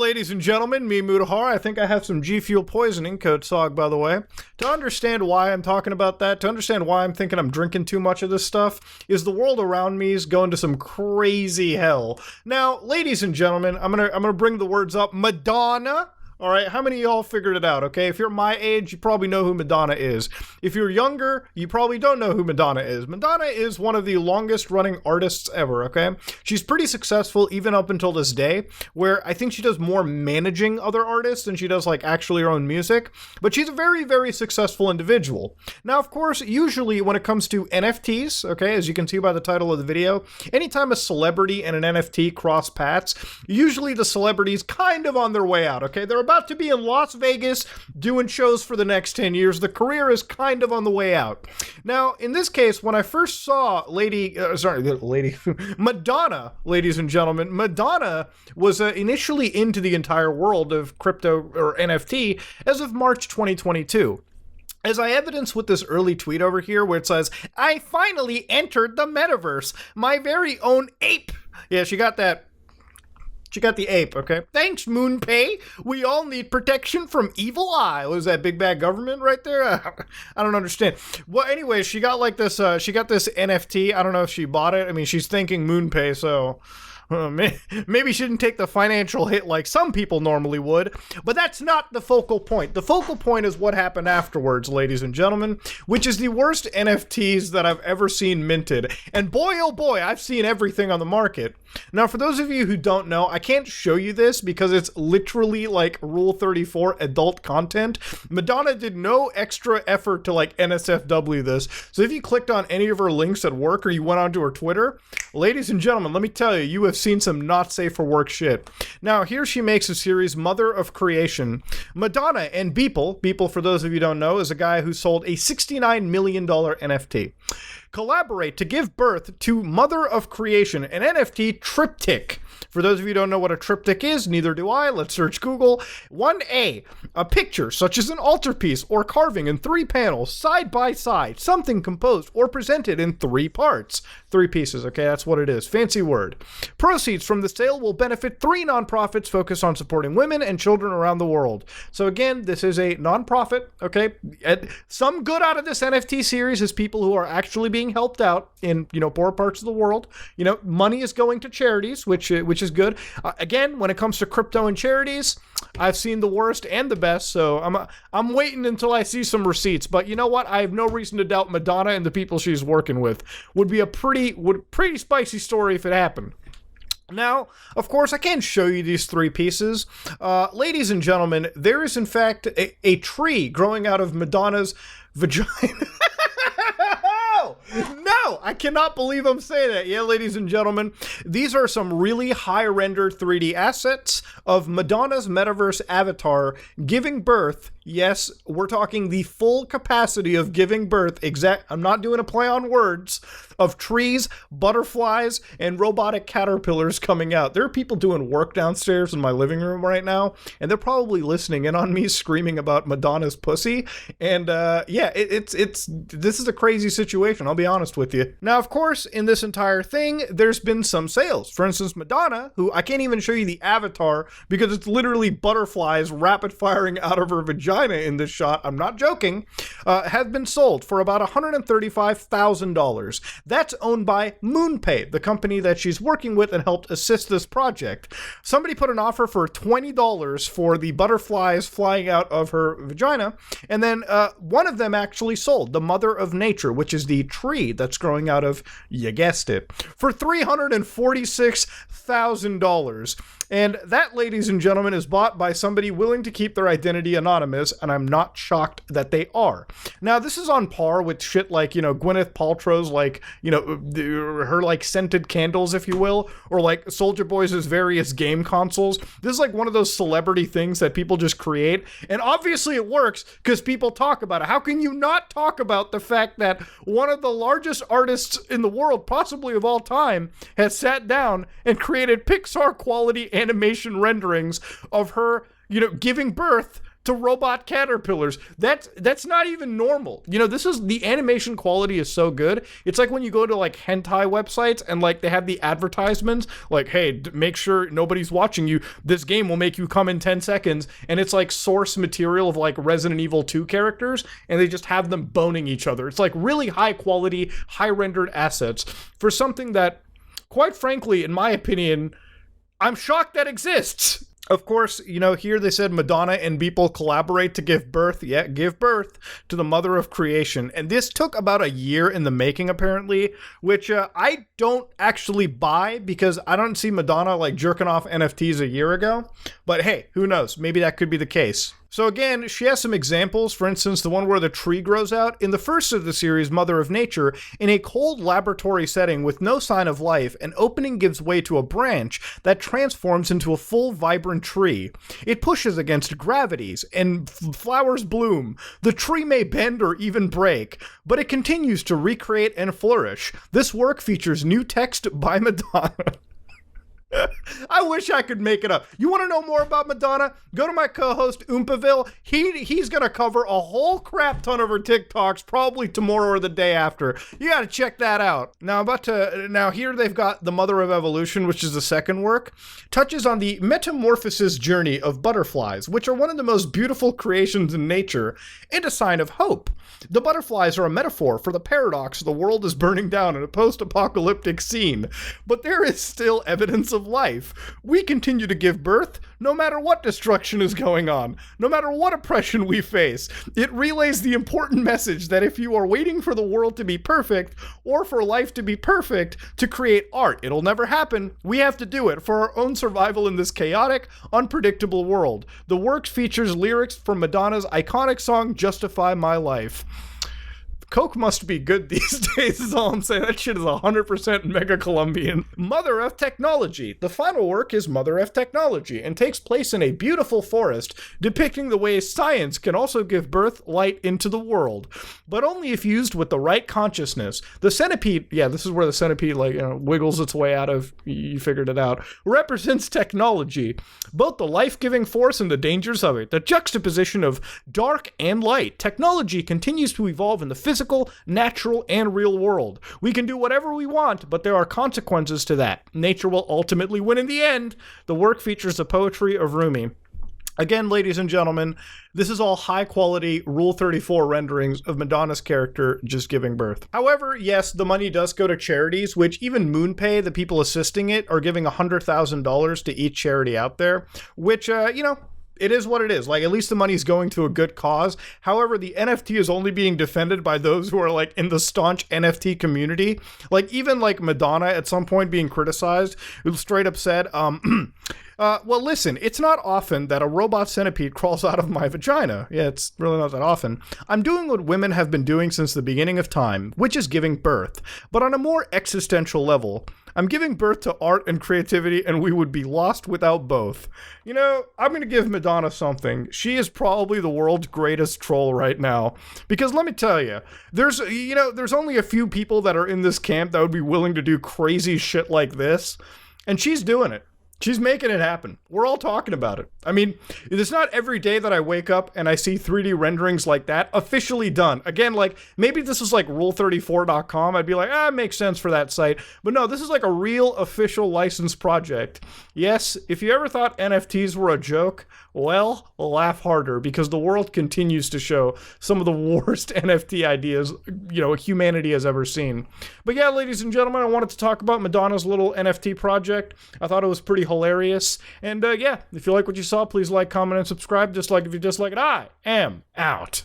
ladies and gentlemen, me Mutahar. I think I have some G Fuel poisoning, code SOG, by the way. To understand why I'm talking about that, to understand why I'm thinking I'm drinking too much of this stuff, is the world around me is going to some crazy hell. Now, ladies and gentlemen, I'm gonna bring the words up. Madonna. All right, how many of y'all figured it out, okay? If you're my age, you probably know who Madonna is. If you're younger, you probably don't know who Madonna is. Madonna is one of the longest-running artists ever, okay? She's pretty successful even up until this day, where I think she does more managing other artists than she does, like, actually her own music. But she's a very, very successful individual. Now, of course, usually when it comes to NFTs, okay, as you can see by the title of the video, anytime a celebrity and an NFT cross paths, usually the celebrity's kind of on their way out, okay? They're about to be in Las Vegas doing shows for the next 10 years. The career is kind of on the way out. Now, in this case, when I first saw Madonna, ladies and gentlemen, Madonna was initially into the entire world of crypto or NFT as of March 2022. As I evidence with this early tweet over here where it says, "I finally entered the metaverse, my very own ape." Yeah, she got that. She got the ape, okay? Thanks, MoonPay. We all need protection from evil eye. Was that big bad government right there? I don't understand. Well, anyway, she got like this, she got this NFT. I don't know if she bought it. I mean, she's thanking MoonPay, so maybe she didn't take the financial hit like some people normally would, but that's not the focal point. The focal point is what happened afterwards, ladies and gentlemen, which is the worst NFTs that I've ever seen minted. And boy, oh boy, I've seen everything on the market. Now, for those of you who don't know, I can't show you this because it's literally like Rule 34 adult content. Madonna did no extra effort to like NSFW this. So if you clicked on any of her links at work or you went onto her Twitter, ladies and gentlemen, let me tell you, you have seen some not safe for work shit. Now, here she makes a series, Mother of Creation. Madonna and Beeple, for those of you who don't know, is a guy who sold a $69 million NFT. Collaborate to give birth to Mother of Creation, an NFT triptych. For those of you who don't know what a triptych is, neither do I. Let's search Google. 1A, a picture such as an altarpiece or carving in 3 panels, side by side, something composed or presented in 3 parts. 3 pieces, okay, that's what it is. Fancy word. Proceeds from the sale will benefit 3 nonprofits focused on supporting women and children around the world. So again, this is a nonprofit, okay? Some good out of this NFT series is people who are actually being helped out in, poor parts of the world. Money is going to charities, which is good. Again, when it comes to crypto and charities, I've seen the worst and the best, so I'm waiting until I see some receipts. But you know what? I have no reason to doubt Madonna and the people she's working with. Would be a pretty spicy story if it happened. Now, of course, I can't show you these 3 pieces. Ladies and gentlemen, there is in fact a tree growing out of Madonna's vagina. No, I cannot believe I'm saying that. Yeah, ladies and gentlemen, these are some really high-rendered 3D assets of Madonna's metaverse avatar giving birth. Yes, we're talking the full capacity of giving birth. I'm not doing a play on words. Of trees, butterflies, and robotic caterpillars coming out. There are people doing work downstairs in my living room right now, and they're probably listening in on me screaming about Madonna's pussy. And this is a crazy situation, I'll be honest with you. Now, of course, in this entire thing, there's been some sales. For instance, Madonna, who I can't even show you the avatar because it's literally butterflies rapid firing out of her vagina in this shot, I'm not joking, have been sold for about $135,000. That's owned by MoonPay, the company that she's working with and helped assist this project. Somebody put an offer for $20 for the butterflies flying out of her vagina, and then one of them actually sold, the Mother of Nature, which is the tree that's growing out of, you guessed it, for $346,000. And that, ladies and gentlemen, is bought by somebody willing to keep their identity anonymous, and I'm not shocked that they are. Now, this is on par with shit like, Gwyneth Paltrow's, her, scented candles, if you will, or, Soulja Boy's various game consoles. This is, one of those celebrity things that people just create, and obviously it works because people talk about it. How can you not talk about the fact that one of the largest artists in the world, possibly of all time, has sat down and created Pixar-quality animation renderings of her, giving birth to robot caterpillars. That's not even normal. You know, the animation quality is so good. It's like when you go to like hentai websites and like they have the advertisements like, hey, make sure nobody's watching you. This game will make you come in 10 seconds. And it's like source material of like Resident Evil 2 characters, and they just have them boning each other. It's like really high quality, high rendered assets for something that, quite frankly, in my opinion, I'm shocked that exists. Of course, you know, here they said Madonna and Beeple collaborate to give birth to the mother of creation. And this took about a year in the making, apparently, which I don't actually buy because I don't see Madonna like jerking off NFTs a year ago. But hey, who knows? Maybe that could be the case. So again, she has some examples. For instance, the one where the tree grows out. In the first of the series, Mother of Nature, in a cold laboratory setting with no sign of life, an opening gives way to a branch that transforms into a full, vibrant tree. It pushes against gravities, and flowers bloom. The tree may bend or even break, but it continues to recreate and flourish. This work features new text by Madonna. I wish I could make it up. You want to know more about Madonna? Go to my co-host Oompaville. He's gonna cover a whole crap ton of her TikToks probably tomorrow or the day after. You gotta check that out. Now here they've got The Mother of Evolution, which is the second work, touches on the metamorphosis journey of butterflies, which are one of the most beautiful creations in nature and a sign of hope. The butterflies are a metaphor for the paradox the world is burning down in a post-apocalyptic scene, but there is still evidence of life. We continue to give birth no matter what destruction is going on, no matter what oppression we face. It relays the important message that if you are waiting for the world to be perfect or for life to be perfect to create art, it'll never happen. We have to do it for our own survival in this chaotic, unpredictable world. The work features lyrics from Madonna's iconic song Justify My Life. Coke must be good these days is all I'm saying. That shit is 100% Mega Colombian. Mother of Technology. The final work is Mother of Technology and takes place in a beautiful forest depicting the way science can also give birth light into the world, but only if used with the right consciousness. The centipede, yeah, this is where the centipede wiggles its way out of, you figured it out, represents technology, both the life-giving force and the dangers of it. The juxtaposition of dark and light. Technology continues to evolve in the physical, natural, and real world. We can do whatever we want, but there are consequences to that. Nature will ultimately win in the end. The work features the poetry of Rumi. Again, ladies and gentlemen, this is all high-quality Rule 34 renderings of Madonna's character just giving birth. However, yes, the money does go to charities, which even MoonPay, the people assisting it, are giving $100,000 to each charity out there, which, it is what it is. Like, at least the money's going to a good cause. However, the NFT is only being defended by those who are, like, in the staunch NFT community. Like, even, like, Madonna at some point being criticized, who straight up said, well, listen, it's not often that a robot centipede crawls out of my vagina. Yeah, it's really not that often. I'm doing what women have been doing since the beginning of time, which is giving birth. But on a more existential level, I'm giving birth to art and creativity, and we would be lost without both. You know, I'm going to give Madonna something. She is probably the world's greatest troll right now. Because let me tell you, there's only a few people that are in this camp that would be willing to do crazy shit like this, and she's doing it. She's making it happen. We're all talking about it. I mean, it's not every day that I wake up and I see 3D renderings like that officially done. Again, like, maybe this is like rule34.com. I'd be like, it makes sense for that site. But no, this is like a real official licensed project. Yes, if you ever thought NFTs were a joke, well, laugh harder, because the world continues to show some of the worst NFT ideas, humanity has ever seen. But yeah, ladies and gentlemen, I wanted to talk about Madonna's little NFT project. I thought it was pretty hilarious. And yeah, if you like what you saw, please like, comment, and subscribe. Just like if you dislike it, I am out.